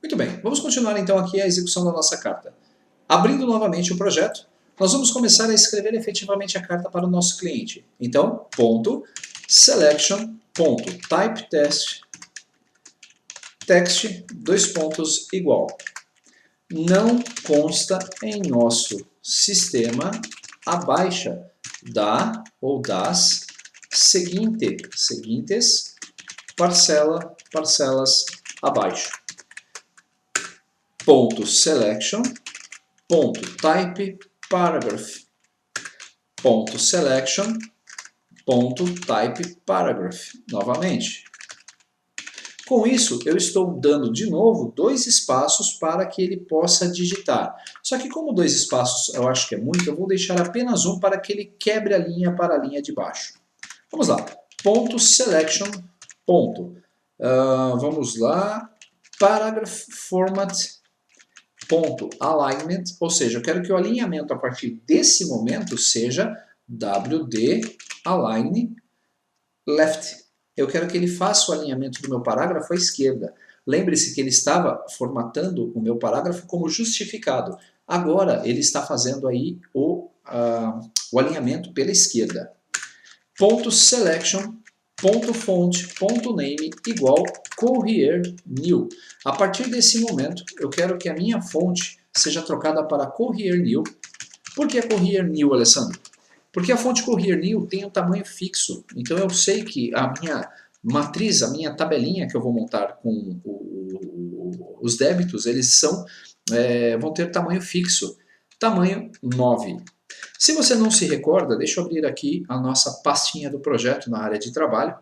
Muito bem, vamos continuar então aqui a execução da nossa carta. Abrindo novamente o projeto, nós vamos começar a escrever efetivamente a carta para o nosso cliente. Então, ponto, selection, ponto, type test, text, dois pontos, igual. Não consta em nosso sistema a baixa da ou das seguintes parcelas abaixo. Ponto selection, ponto type paragraph, ponto selection, ponto type paragraph, novamente. Com isso, eu estou dando de novo dois espaços para que ele possa digitar. Só que como dois espaços eu acho que é muito, eu vou deixar apenas um para que ele quebre a linha para a linha de baixo. Vamos lá, ponto selection, ponto. Vamos lá, paragraph format, ponto alignment, ou seja, eu quero que o alinhamento a partir desse momento seja WD align left. Eu quero que ele faça o alinhamento do meu parágrafo à esquerda. Lembre-se que ele estava formatando o meu parágrafo como justificado. Agora ele está fazendo aí o alinhamento pela esquerda. Ponto selection, ponto font, ponto name, igual Courier New. A partir desse momento, eu quero que a minha fonte seja trocada para Courier New. Por que Courier New, Alessandro? Porque a fonte Courier New tem um tamanho fixo. Então eu sei que a minha matriz, a minha tabelinha que eu vou montar com os débitos, eles vão ter tamanho fixo. Tamanho 9. Se você não se recorda, deixa eu abrir aqui a nossa pastinha do projeto na área de trabalho.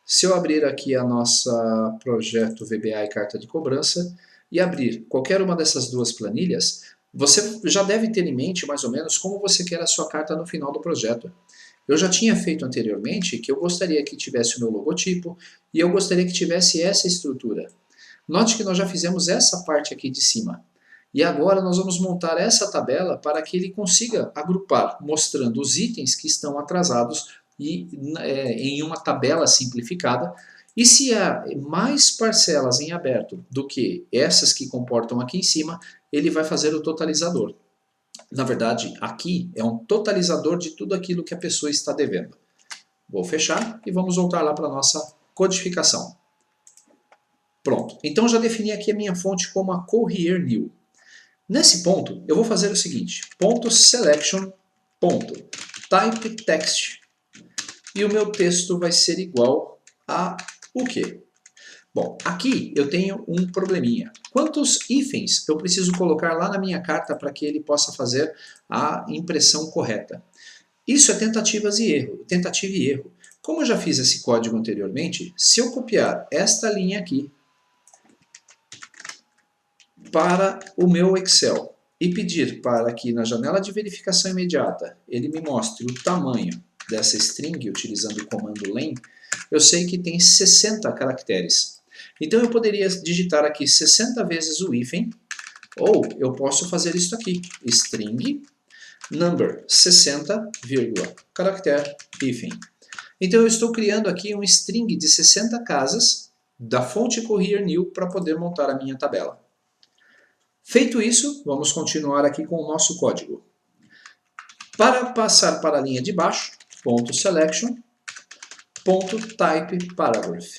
Se eu abrir aqui a nossa projeto VBA e carta de cobrança e abrir qualquer uma dessas duas planilhas, você já deve ter em mente mais ou menos como você quer a sua carta no final do projeto. Eu já tinha feito anteriormente que eu gostaria que tivesse o meu logotipo e eu gostaria que tivesse essa estrutura. Note que nós já fizemos essa parte aqui de cima. E agora nós vamos montar essa tabela para que ele consiga agrupar, mostrando os itens que estão atrasados em uma tabela simplificada. E se há mais parcelas em aberto do que essas que comportam aqui em cima, ele vai fazer o totalizador. Na verdade, aqui é um totalizador de tudo aquilo que a pessoa está devendo. Vou fechar e vamos voltar lá para a nossa codificação. Pronto. Então já defini aqui a minha fonte como a Courier New. Nesse ponto, eu vou fazer o seguinte, ponto selection, ponto type text, e o meu texto vai ser igual a o quê? Bom, aqui eu tenho um probleminha. Quantos hífens eu preciso colocar lá na minha carta para que ele possa fazer a impressão correta? Isso é tentativa e erro. Como eu já fiz esse código anteriormente, se eu copiar esta linha aqui para o meu Excel e pedir para que na janela de verificação imediata ele me mostre o tamanho dessa string utilizando o comando len, eu sei que tem 60 caracteres. Então eu poderia digitar aqui 60 vezes o hífen, ou eu posso fazer isso aqui, string number 60, caractere hífen. Então eu estou criando aqui um string de 60 casas da fonte Courier New para poder montar a minha tabela. Feito isso, vamos continuar aqui com o nosso código. Para passar para a linha de baixo, ponto selection, ponto type paragraph.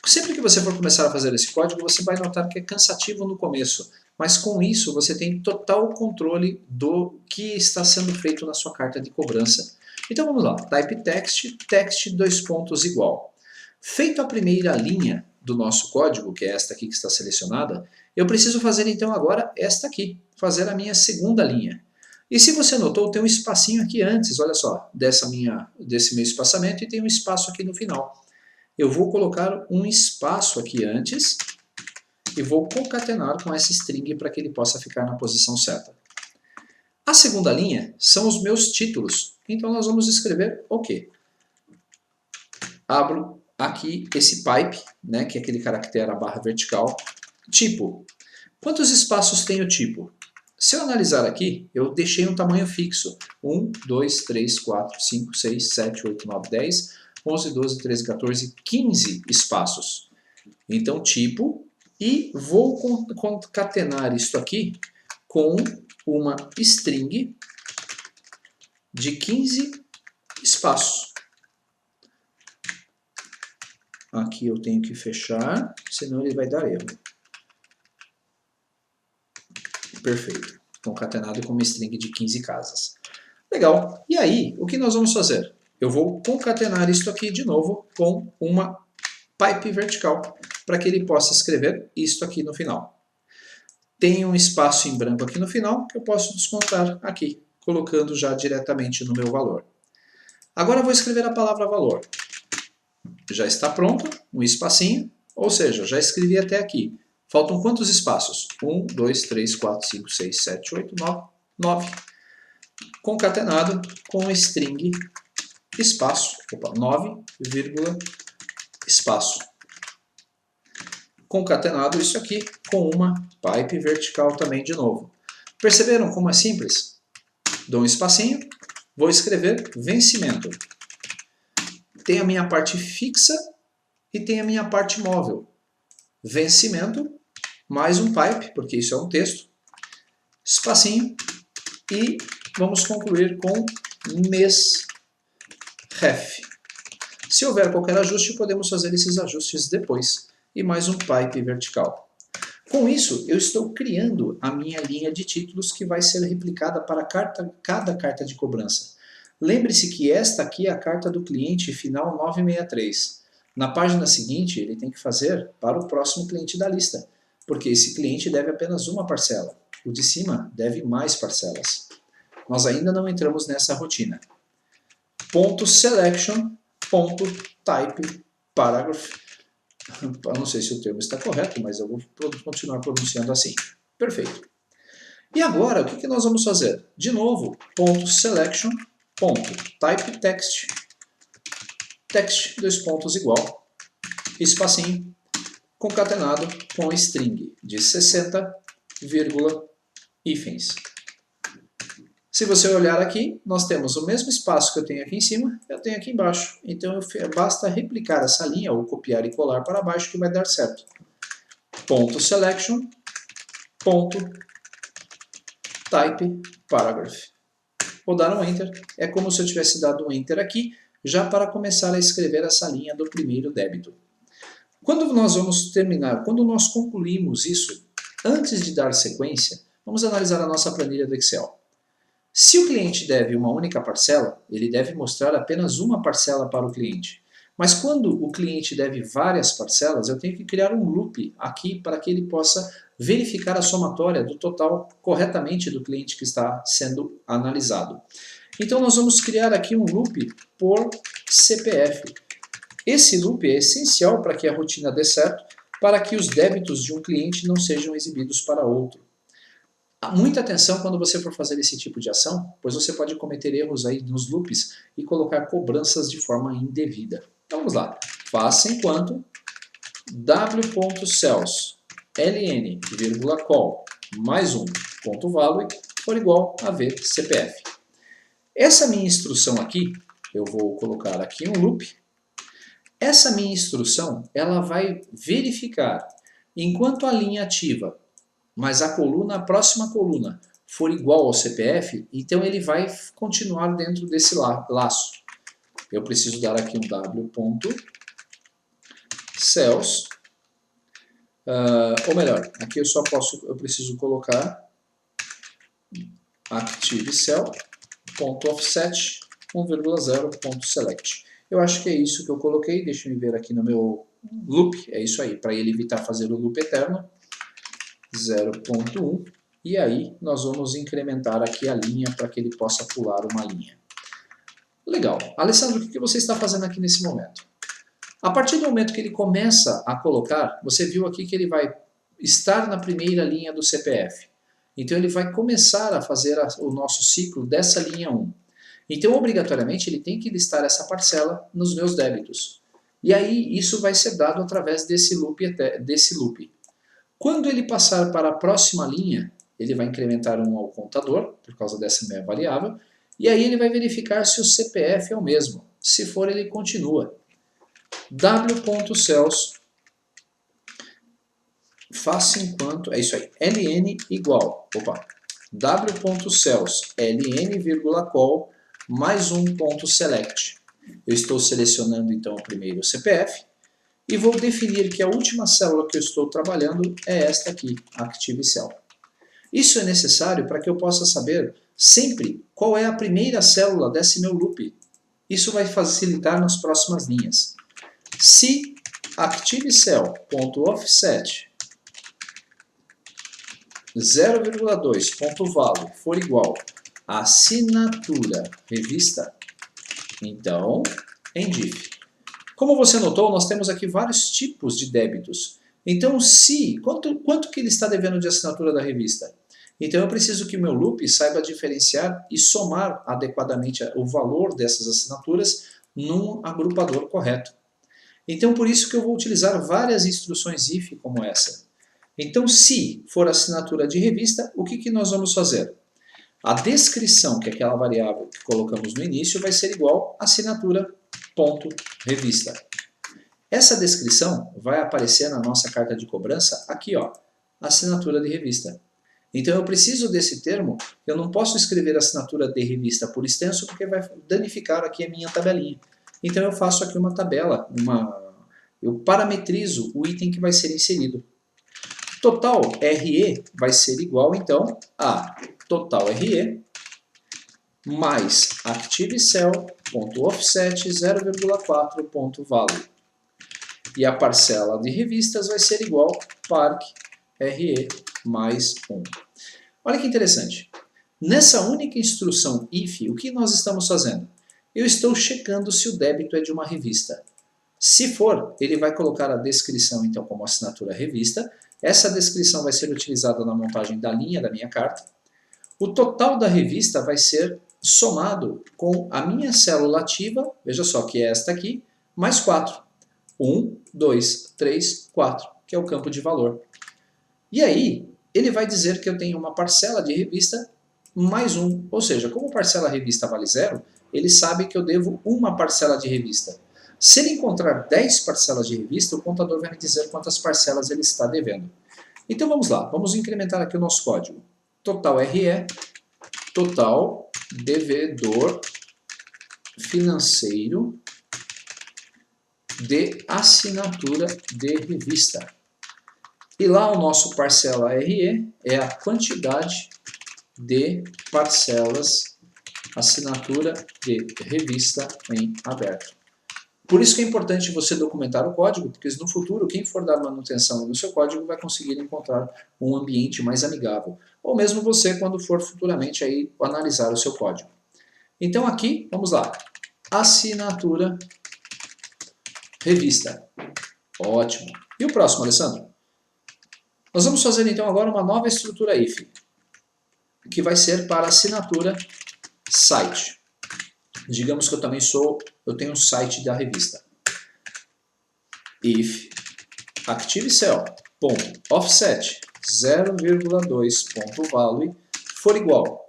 Sempre que você for começar a fazer esse código, você vai notar que é cansativo no começo, mas com isso você tem total controle do que está sendo feito na sua carta de cobrança. Então vamos lá, type text, text dois pontos igual. Feito a primeira linha do nosso código, que é esta aqui que está selecionada, eu preciso fazer então agora esta aqui, fazer a minha segunda linha. E se você notou, tem um espacinho aqui antes, olha só, desse meu espaçamento, e tem um espaço aqui no final. Eu vou colocar um espaço aqui antes e vou concatenar com essa string para que ele possa ficar na posição certa. A segunda linha são os meus títulos, então nós vamos escrever o quê? Abro aqui esse pipe, né, que é aquele caractere a barra vertical, tipo. Quantos espaços tem o tipo? Se eu analisar aqui, eu deixei um tamanho fixo. 1, 2, 3, 4, 5, 6, 7, 8, 9, 10, 11, 12, 13, 14, 15 espaços. Então, tipo, e vou concatenar isso aqui com uma string de 15 espaços. Aqui eu tenho que fechar, senão ele vai dar erro. Perfeito. Concatenado com uma string de 15 casas. Legal. E aí, o que nós vamos fazer? Eu vou concatenar isso aqui de novo com uma pipe vertical, para que ele possa escrever isto aqui no final. Tem um espaço em branco aqui no final, que eu posso descontar aqui, colocando já diretamente no meu valor. Agora eu vou escrever a palavra valor. Já está pronto, um espacinho, ou seja, já escrevi até aqui. Faltam quantos espaços? 1, 2, 3, 4, 5, 6, 7, 8, 9, 9. Concatenado com string espaço, 9, espaço. Concatenado isso aqui com uma pipe vertical também de novo. Perceberam como é simples? Dou um espacinho, vou escrever vencimento. Tem a minha parte fixa e tem a minha parte móvel. Vencimento, mais um pipe, porque isso é um texto, espacinho, e vamos concluir com mês ref. Se houver qualquer ajuste, podemos fazer esses ajustes depois. E mais um pipe vertical. Com isso, eu estou criando a minha linha de títulos que vai ser replicada para cada carta de cobrança. Lembre-se que esta aqui é a carta do cliente final 963. Na página seguinte, ele tem que fazer para o próximo cliente da lista, porque esse cliente deve apenas uma parcela. O de cima deve mais parcelas. Nós ainda não entramos nessa rotina. .selection, .type, paragraph. Eu não sei se o termo está correto, mas eu vou continuar pronunciando assim. Perfeito. E agora, o que nós vamos fazer? De novo, .selection, .type text, text, dois pontos igual, espacinho, concatenado com string de 60, hífens. Se você olhar aqui, nós temos o mesmo espaço que eu tenho aqui em cima, eu tenho aqui embaixo. Então basta replicar essa linha, ou copiar e colar para baixo, que vai dar certo. .selection, .type, paragraph. Vou dar um Enter. É como se eu tivesse dado um Enter aqui, já para começar a escrever essa linha do primeiro débito. Quando nós vamos terminar, quando nós concluímos isso, antes de dar sequência, vamos analisar a nossa planilha do Excel. Se o cliente deve uma única parcela, ele deve mostrar apenas uma parcela para o cliente. Mas quando o cliente deve várias parcelas, eu tenho que criar um loop aqui para que ele possa verificar a somatória do total corretamente do cliente que está sendo analisado. Então nós vamos criar aqui um loop por CPF. Esse loop é essencial para que a rotina dê certo, para que os débitos de um cliente não sejam exibidos para outro. Muita atenção quando você for fazer esse tipo de ação, pois você pode cometer erros aí nos loops e colocar cobranças de forma indevida. Então vamos lá. Faça enquanto w.cells ln, call, mais um, ponto value, for igual a v.cpf. Essa minha instrução aqui, eu vou colocar aqui um loop. Essa minha instrução, ela vai verificar, enquanto a linha ativa mas a próxima coluna for igual ao CPF, então ele vai continuar dentro desse laço. Eu preciso dar aqui um w.cells, ou melhor, aqui eu preciso colocar ActiveCell.offset 1,0.select. Eu acho que é isso que eu coloquei, deixa eu ver aqui no meu loop, é isso aí, para ele evitar fazer o loop eterno. 0.1 e aí nós vamos incrementar aqui a linha para que ele possa pular uma linha. Legal. Alessandro, o que você está fazendo aqui nesse momento? A partir do momento que ele começa a colocar, você viu aqui que ele vai estar na primeira linha do CPF. Então ele vai começar a fazer o nosso ciclo dessa linha 1. Então obrigatoriamente ele tem que listar essa parcela nos meus débitos. E aí isso vai ser dado através desse loop. Quando ele passar para a próxima linha, ele vai incrementar 1 ao contador, por causa dessa minha variável, e aí ele vai verificar se o CPF é o mesmo. Se for, ele continua. w.cells faça enquanto, é isso aí, ln igual, w.cells ln,col mais select. Eu estou selecionando então o primeiro CPF e vou definir que a última célula que eu estou trabalhando é esta aqui, Active Cell. Isso é necessário para que eu possa saber sempre qual é a primeira célula desse meu loop. Isso vai facilitar nas próximas linhas. Se ActiveCell.offset 0,2.value for igual a assinatura revista, então, em diff. Como você notou, nós temos aqui vários tipos de débitos. Então, quanto que ele está devendo de assinatura da revista? Então, eu preciso que o meu loop saiba diferenciar e somar adequadamente o valor dessas assinaturas num agrupador correto. Então, por isso que eu vou utilizar várias instruções if como essa. Então, se for assinatura de revista, o que nós vamos fazer? A descrição, que é aquela variável que colocamos no início, vai ser igual a assinatura.revista. Essa descrição vai aparecer na nossa carta de cobrança aqui, ó, assinatura de revista. Então eu preciso desse termo, eu não posso escrever assinatura de revista por extenso porque vai danificar aqui a minha tabelinha. Então eu faço aqui uma tabela, eu parametrizo o item que vai ser inserido. Total RE vai ser igual então a total RE mais ActiveCell.offset 0,4.value. E a parcela de revistas vai ser igual parc RE mais 1. Olha que interessante. Nessa única instrução if, o que nós estamos fazendo? Eu estou checando se o débito é de uma revista. Se for, ele vai colocar a descrição então como assinatura revista. Essa descrição vai ser utilizada na montagem da linha da minha carta. O total da revista vai ser somado com a minha célula ativa, veja só que é esta aqui, mais 4. 1, 2, 3, 4, que é o campo de valor. E aí, ele vai dizer que eu tenho uma parcela de revista mais 1. Ou seja, como parcela revista vale 0, ele sabe que eu devo uma parcela de revista. Se ele encontrar 10 parcelas de revista, o contador vai me dizer quantas parcelas ele está devendo. Então vamos lá, vamos incrementar aqui o nosso código. Total RE, total devedor financeiro de assinatura de revista. E lá o nosso parcela RE é a quantidade de parcelas assinatura de revista em aberto. Por isso que é importante você documentar o código, porque no futuro quem for dar manutenção no seu código vai conseguir encontrar um ambiente mais amigável. Ou mesmo você quando for futuramente aí analisar o seu código. Então aqui, vamos lá, assinatura revista. Ótimo. E o próximo, Alessandro? Nós vamos fazer então agora uma nova estrutura if, que vai ser para assinatura site. Digamos que eu tenho um site da revista. If ActiveCell.offset 0,2.value for igual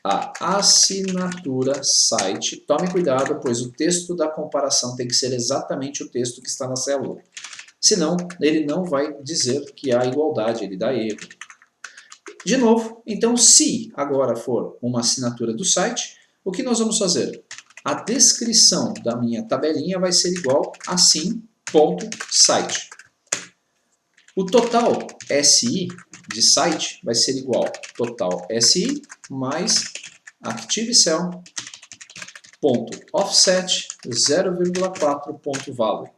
a assinatura site. Tome cuidado, pois o texto da comparação tem que ser exatamente o texto que está na célula. Senão, ele não vai dizer que há igualdade, ele dá erro. De novo, então, se agora for uma assinatura do site, o que nós vamos fazer? A descrição da minha tabelinha vai ser igual a sim.site. O total SI de site vai ser igual a total SI mais ActiveCell.offset 0,4.value.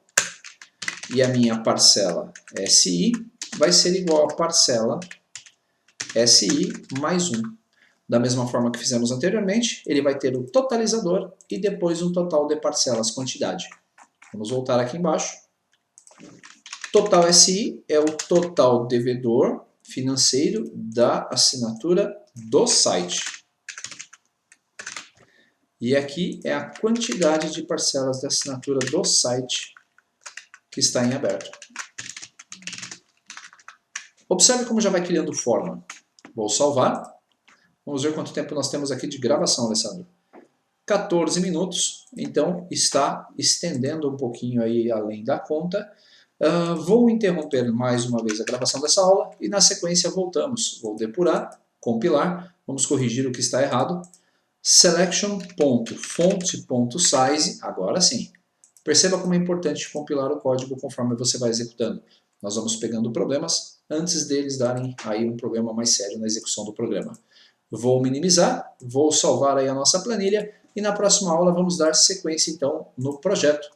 E a minha parcela SI vai ser igual a parcela SI mais 1. Da mesma forma que fizemos anteriormente, ele vai ter o totalizador e depois um total de parcelas quantidade. Vamos voltar aqui embaixo. Total SI é o total devedor financeiro da assinatura do site. E aqui é a quantidade de parcelas da assinatura do site que está em aberto. Observe como já vai criando forma. Vou salvar. Vamos ver quanto tempo nós temos aqui de gravação, Alessandro. 14 minutos, então está estendendo um pouquinho aí além da conta. Vou interromper mais uma vez a gravação dessa aula e na sequência voltamos. Vou depurar, compilar, vamos corrigir o que está errado. Selection.font.size, agora sim. Perceba como é importante compilar o código conforme você vai executando. Nós vamos pegando problemas antes deles darem aí um problema mais sério na execução do programa. Vou minimizar, vou salvar aí a nossa planilha e na próxima aula vamos dar sequência então no projeto